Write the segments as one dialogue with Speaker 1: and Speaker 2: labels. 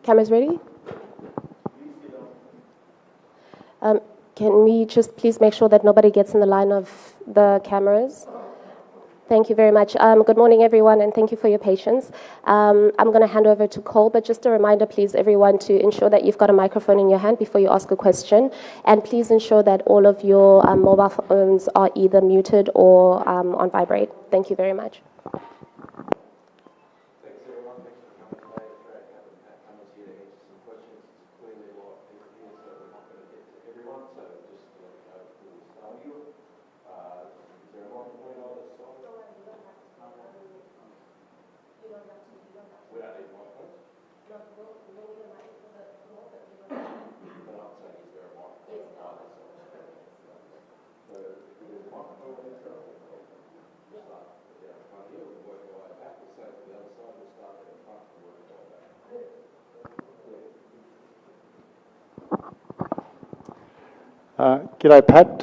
Speaker 1: Cameras ready? Can we just please make sure that nobody gets in the line of the cameras? Thank you very much. Good morning, everyone, and thank you for your patience. I'm going to hand over to Cole, but just a reminder, please, everyone, to ensure that you've got a microphone in your hand before you ask a question. And please ensure that all of your mobile phones are either muted or on vibrate. Thank you very much.
Speaker 2: Thanks, everyone. Thanks for coming today. It's great having Pat Cummins here to answer some questions. It's clearly a lot of people here, so we're not going to get to everyone. So just to let you know who we're starting with. Is there a microphone on this side? We don't need microphones? No, we'll need a mic for the floor, but we don't need. But I'm saying, is there a microphone? Yes, there is. So if there's a microphone on this side, we'll start down in front here. We'll work our way back. We'll say to the other side, we'll start at the front and work our way back.
Speaker 3: G'day, Pat.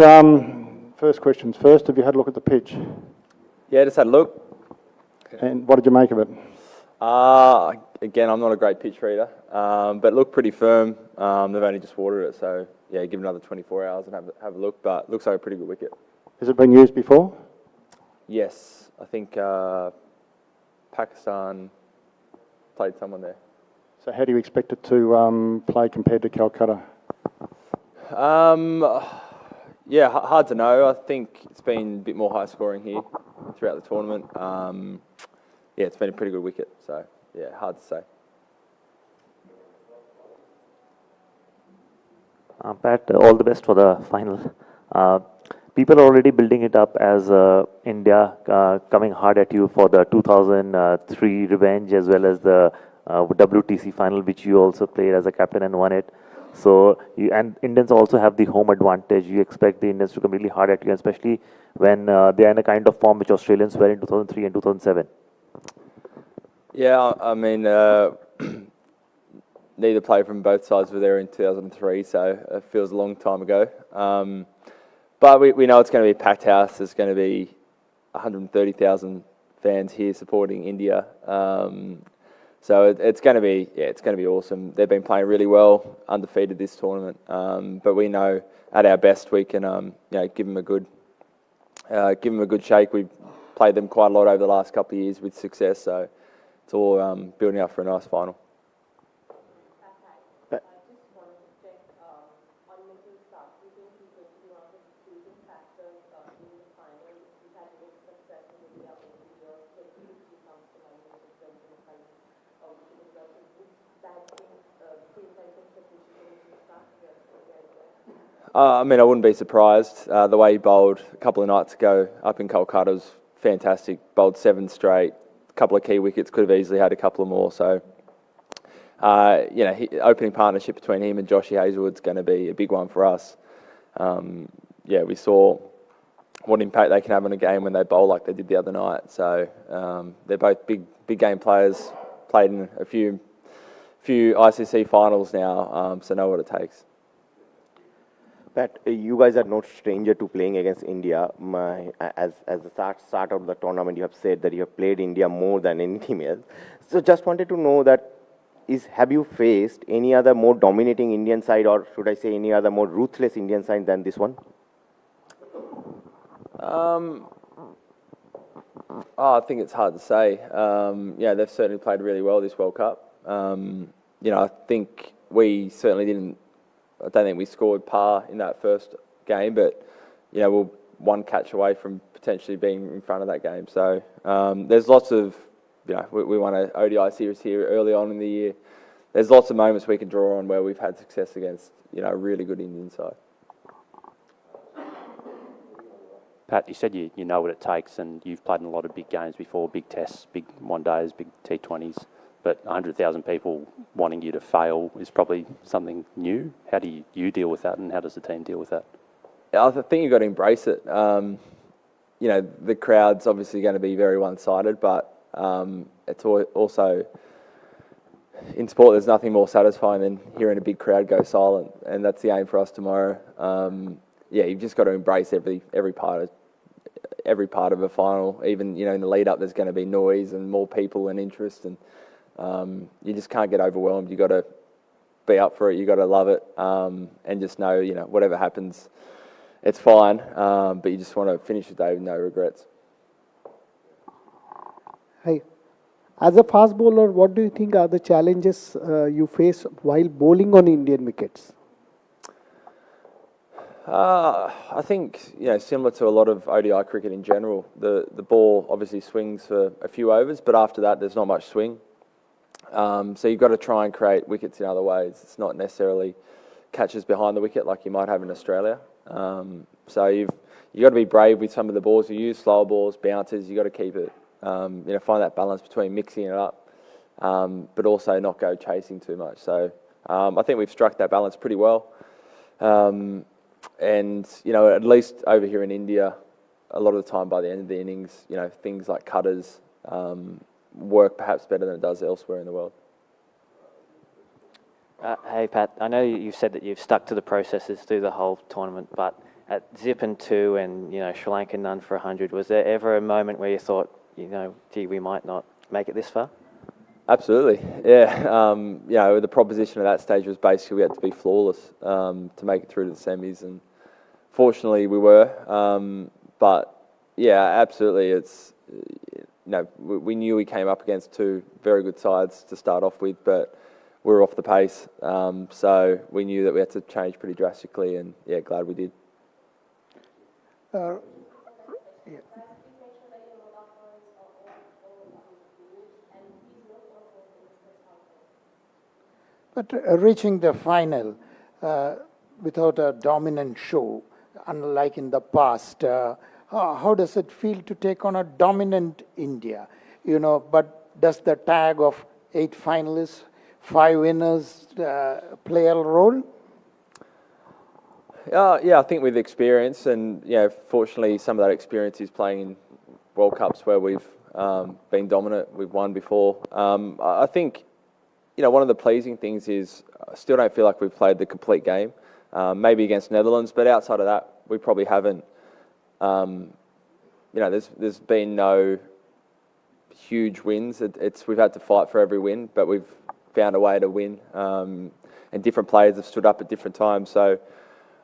Speaker 3: First questions first. Have you had a look at the pitch?
Speaker 4: Yeah, just had a look.
Speaker 3: And what did you make of it?
Speaker 4: Again, I'm not a great pitch reader, but it looked pretty firm. They've only just watered it, so yeah, give it another 24 hours and have a look. But it looks like a pretty good wicket.
Speaker 3: Has it been used before?
Speaker 4: Yes, I think Pakistan played someone there.
Speaker 3: So how do you expect it to play compared to Calcutta?
Speaker 4: Yeah, hard to know. I think it's been a bit more high scoring here throughout the tournament. Yeah, it's been a pretty good wicket, so yeah, hard to say.
Speaker 5: Pat, all the best for the final. People are already building it up as India coming hard at you for the 2003 revenge as well as the WTC final, which you also played as a captain and won it. So, and Indians also have the home advantage. You expect the Indians to come really hard at you, especially when they are in a kind of form which Australians were in 2003 and 2007.
Speaker 4: Yeah, I mean, neither player from both sides were there in 2003, so it feels a long time ago. But we know it's going to be a packed house. There's going to be 130,000 fans here supporting India. So it's going to be awesome. They've been playing really well, undefeated this tournament. But we know at our best we can give them a good shake. We've played them quite a lot over the last couple of years with success. So it's all building up for a nice final. I mean, I wouldn't be surprised. The way he bowled a couple of nights ago up in Kolkata was fantastic. Bowled 7 straight, a couple of key wickets, could have easily had a couple of more. So, opening partnership between him and Joshy Hazlewood's going to be a big one for us. We saw what impact they can have on a game when they bowl like they did the other night. So they're both big game players, played in a few ICC finals now, so know what it takes.
Speaker 6: Pat, you guys are no stranger to playing against India. As the start of the tournament, you have said that you have played India more than any team else. So just wanted to know that have you faced any other more dominating Indian side, or should I say any other more ruthless Indian side than this one?
Speaker 4: I think it's hard to say. They've certainly played really well this World Cup. I think we certainly I don't think we scored par in that first game, but we're one catch away from potentially being in front of that game. So there's lots of, we won an ODI series here early on in the year. There's lots of moments we can draw on where we've had success against, a really good Indian side.
Speaker 7: Pat, you said you know what it takes, and you've played in a lot of big games before, big tests, big one-days, big T20s. But 100,000 people wanting you to fail is probably something new. How do you deal with that, and how does the team deal with that?
Speaker 4: I think you've got to embrace it. The crowd's obviously going to be very one-sided, but it's also, in sport, there's nothing more satisfying than hearing a big crowd go silent, and that's the aim for us tomorrow. You've just got to embrace every part of a final. Even in the lead-up, there's going to be noise and more people and interest, and You just can't get overwhelmed. You got to be up for it. You got to love it, and just know, whatever happens, it's fine. But you just want to finish the day with no regrets.
Speaker 8: Hi. As a fast bowler, what do you think are the challenges you face while bowling on Indian wickets?
Speaker 4: I think, similar to a lot of ODI cricket in general, the ball obviously swings for a few overs, but after that there's not much swing. So you've got to try and create wickets in other ways. It's not necessarily catches behind the wicket like you might have in Australia. So you've got to be brave with some of the balls you use, slower balls, bouncers. You've got to keep it, find that balance between mixing it up, but also not go chasing too much. So I think we've struck that balance pretty well. And, at least over here in India, a lot of the time by the end of the innings, things like cutters work perhaps better than it does elsewhere in the world.
Speaker 9: Hey, Pat, I know you've said that you've stuck to the processes through the whole tournament, but at Zip and 2 and, Sri Lanka none for 100, was there ever a moment where you thought, gee, we might not make it this far?
Speaker 4: Absolutely, yeah. The proposition at that stage was basically we had to be flawless to make it through to the semis, and fortunately we were. But yeah, absolutely, it's we knew we came up against two very good sides to start off with, but we were off the pace, so we knew that we had to change pretty drastically, and yeah, glad we did.
Speaker 8: But reaching the final without a dominant show, unlike in the past, how does it feel to take on a dominant India? But does the tag of 8 finalists, 5 winners play a role?
Speaker 4: Yeah, I think with experience, and fortunately some of that experience is playing in World Cups where we've been dominant. We've won before. I think one of the pleasing things is I still don't feel like we've played the complete game. Maybe against Netherlands, but outside of that, we probably haven't. There's been no huge wins. We've had to fight for every win, but we've found a way to win. And different players have stood up at different times. So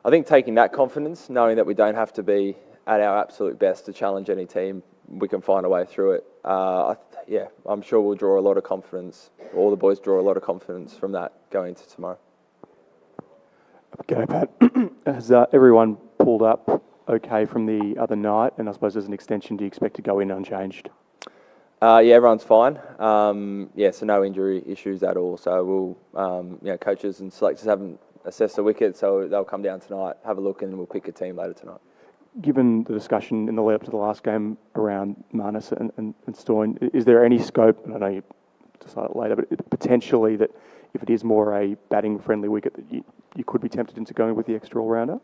Speaker 4: I think taking that confidence, knowing that we don't have to be at our absolute best to challenge any team, we can find a way through it. I'm sure we'll draw a lot of confidence. All the boys draw a lot of confidence from that going into tomorrow.
Speaker 3: Okay, Pat. Has everyone pulled up okay from the other night? And I suppose as an extension, do you expect to go in unchanged?
Speaker 4: Yeah, everyone's fine. So no injury issues at all. So we'll, coaches and selectors haven't assessed the wicket, so they'll come down tonight, have a look, and we'll pick a team later tonight.
Speaker 3: Given the discussion in the lead up to the last game around Marnus and Stoyne, is there any scope, and I know you decide it later, but potentially that if it is more a batting-friendly wicket, that you could be tempted into going with the extra all-rounder?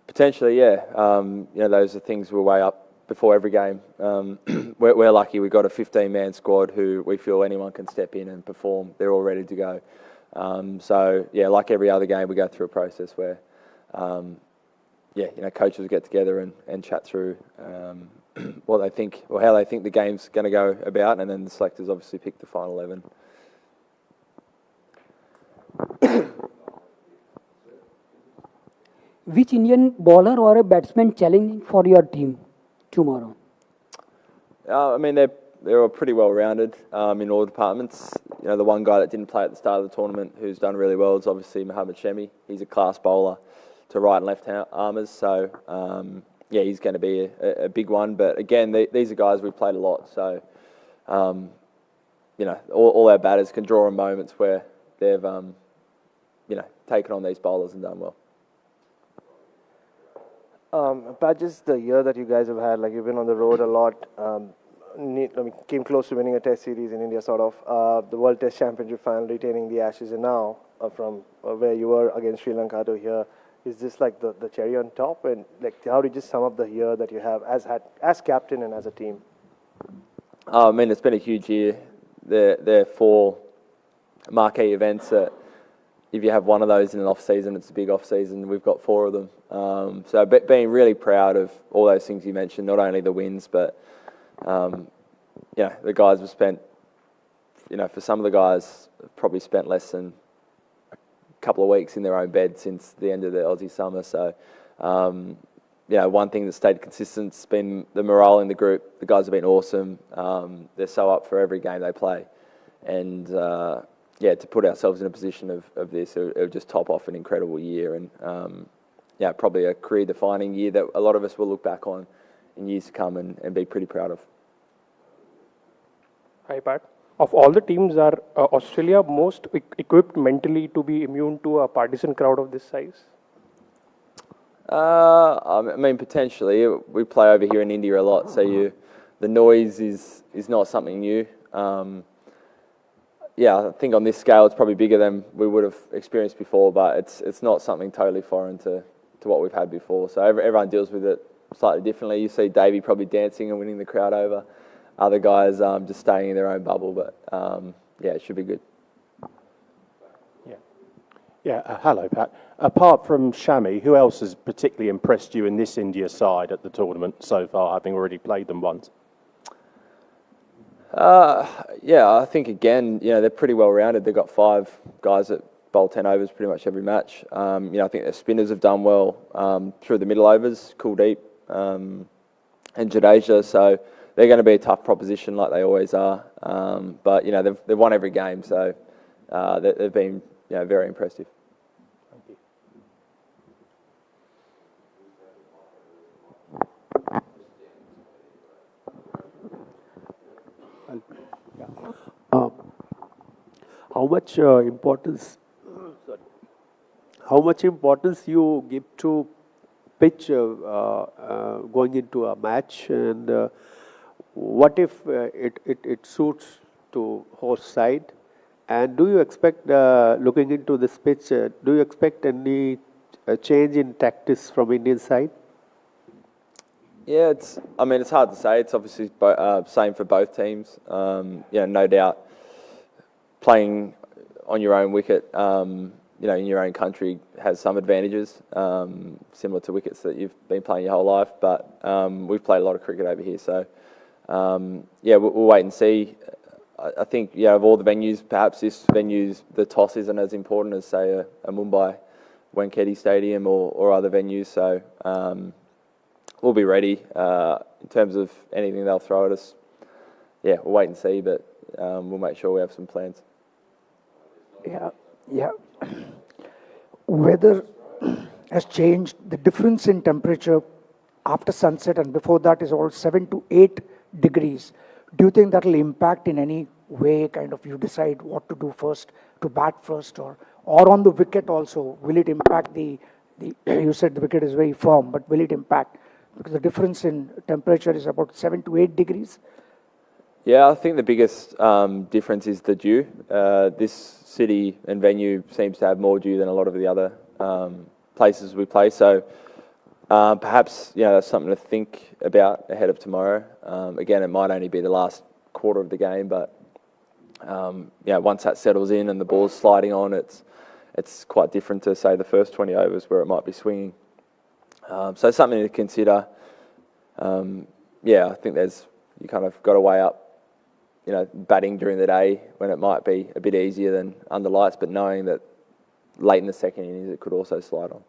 Speaker 4: Potentially, yeah. Those are things we'll weigh up before every game. We're lucky we've got a 15-man squad who we feel anyone can step in and perform. They're all ready to go. Like every other game, we go through a process where coaches get together and chat through what they think or how they think the game's going to go about, and then the selectors obviously pick the final 11.
Speaker 10: Which Indian bowler or a batsman challenging for your team tomorrow?
Speaker 4: They're all pretty well rounded in all departments. The one guy that didn't play at the start of the tournament who's done really well is obviously Mohammad Shemi. He's a class bowler to right and left armers, so he's going to be a big one. But again, these are guys we've played a lot, so all our batters can draw on moments where they've taken on these bowlers and done well.
Speaker 2: Pat, just the year that you guys have had, like you've been on the road a lot, came close to winning a test series in India, sort of, the World Test Championship final, retaining the Ashes, and now from where you were against Sri Lanka to here, is this like the cherry on top? And like, how do you just sum up the year that you have as captain and as a team?
Speaker 4: It's been a huge year. There are 4 marquee events that if you have one of those in an off-season, it's a big off-season. We've got 4 of them. So being really proud of all those things you mentioned, not only the wins, but, the guys have spent for some of the guys, probably spent less than a couple of weeks in their own bed since the end of the Aussie summer. So, one thing that stayed consistent has been the morale in the group. The guys have been awesome. They're so up for every game they play. And, to put ourselves in a position of this, it would just top off an incredible year. And, probably a career-defining year that a lot of us will look back on in years to come and be pretty proud of.
Speaker 11: Hi, Pat. Of all the teams, are Australia most equipped mentally to be immune to a partisan crowd of this size?
Speaker 4: I mean, potentially. We play over here in India a lot, so the noise is not something new. I think on this scale it's probably bigger than we would have experienced before, but it's not something totally foreign to what we've had before. So everyone deals with it slightly differently. You see Davey probably dancing and winning the crowd over. Other guys just staying in their own bubble, but it should be good.
Speaker 2: Hello, Pat. Apart from Shami, who else has particularly impressed you in this India side at the tournament so far, having already played them once?
Speaker 4: I think again, they're pretty well rounded. They've got 5 guys that bowl 10 overs pretty much every match. I think their spinners have done well through the middle overs, Kuldeep and Jadeja. So they're going to be a tough proposition like they always are. But they've won every game, so they've been very impressive.
Speaker 12: How much importance you give to pitch going into a match, and what if it suits to host side? And do you expect, looking into this pitch, do you expect any change in tactics from Indian side?
Speaker 4: Yeah, it's hard to say. It's obviously same for both teams. No doubt, playing on your own wicket, in your own country has some advantages, similar to wickets that you've been playing your whole life. But we've played a lot of cricket over here, so we'll wait and see. I think, of all the venues, perhaps this venue's, the toss isn't as important as, say, a Mumbai Wankhede Stadium or other venues. So we'll be ready in terms of anything they'll throw at us. We'll wait and see, but we'll make sure we have some plans.
Speaker 13: Weather has changed. The difference in temperature after sunset and before that is all 7 to 8 degrees. Do you think that will impact in any way, kind of you decide what to do first, to bat first, or on the wicket also? Will it impact you said the wicket is very firm, but will it impact? Because the difference in temperature is about 7 to 8 degrees.
Speaker 4: I think the biggest difference is the dew. This city and venue seems to have more dew than a lot of the other places we play. So perhaps that's something to think about ahead of tomorrow. Again, it might only be the last quarter of the game, but once that settles in and the ball's sliding on, it's quite different to, say, the first 20 overs where it might be swinging. So something to consider. I think you kind of got to weigh up, batting during the day when it might be a bit easier than under lights, but knowing that late in the second innings it could also slide on.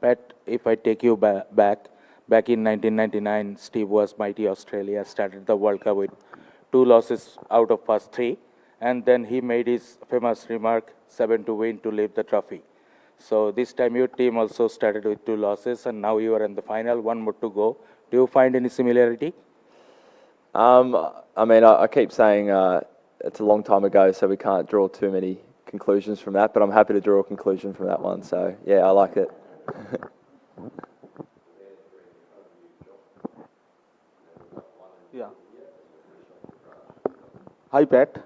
Speaker 14: Pat, if I take you back in 1999, Steve was mighty Australia, started the World Cup with 2 losses out of first 3, and then he made his famous remark, 7 to win to lift the trophy. So this time your team also started with 2 losses, and now you are in the final, 1 more to go. Do you find any similarity?
Speaker 4: I keep saying it's a long time ago, so we can't draw too many conclusions from that, but I'm happy to draw a conclusion from that one. So, I like it.
Speaker 15: Hi, Pat.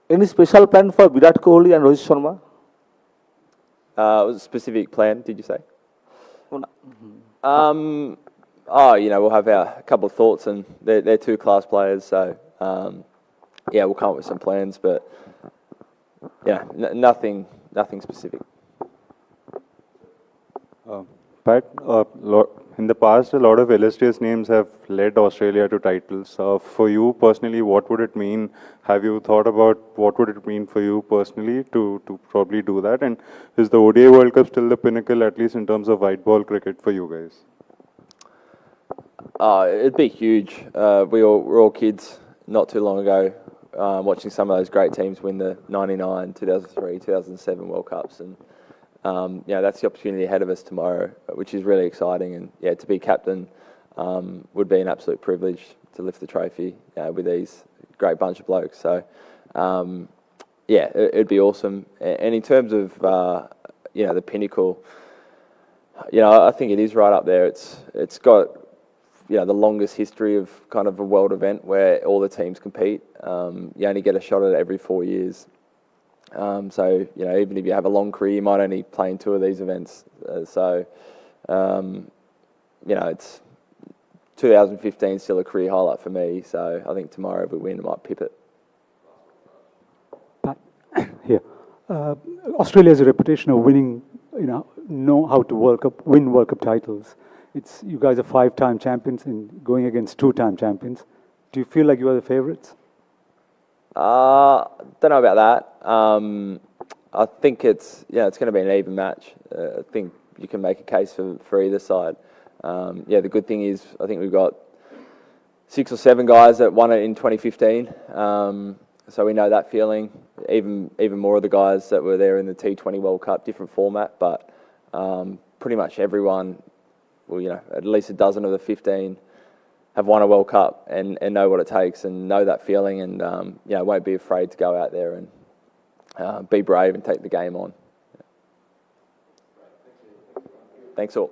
Speaker 15: Any special plan for Virat Kohli and Rohit Sharma?
Speaker 4: Was a specific plan, did you say? We'll have a couple of thoughts, and they're 2 class players, so we'll come up with some plans, but nothing specific.
Speaker 16: Pat, in the past, a lot of illustrious names have led Australia to titles. For you personally, what would it mean? Have you thought about what would it mean for you personally to probably do that? And is the ODI World Cup still the pinnacle, at least in terms of white ball cricket for you guys?
Speaker 4: It'd be huge. We were all kids not too long ago, watching some of those great teams win the 99, 2003, 2007 World Cups. And that's the opportunity ahead of us tomorrow, which is really exciting. And to be captain would be an absolute privilege to lift the trophy with these great bunch of blokes. So, it'd be awesome. And in terms of the pinnacle, I think it is right up there. It's got the longest history of kind of a world event where all the teams compete. You only get a shot at it every 4 years. So, even if you have a long career, you might only play in 2 of these events. It's 2015 still a career highlight for me. So I think tomorrow if we win, it might pip it.
Speaker 17: Here, Australia has a reputation of winning, know how to win World Cup titles. You guys are 5-time champions and going against 2-time champions. Do you feel like you are the favourites?
Speaker 4: Don't know about that. I think it's going to be an even match. I think you can make a case for either side. The good thing is I think we've got 6 or 7 guys that won it in 2015. So we know that feeling. Even more of the guys that were there in the T20 World Cup, different format, but pretty much everyone, at least a dozen of the 15 have won a World Cup and know what it takes and know that feeling and won't be afraid to go out there and be brave and take the game on. Thanks all.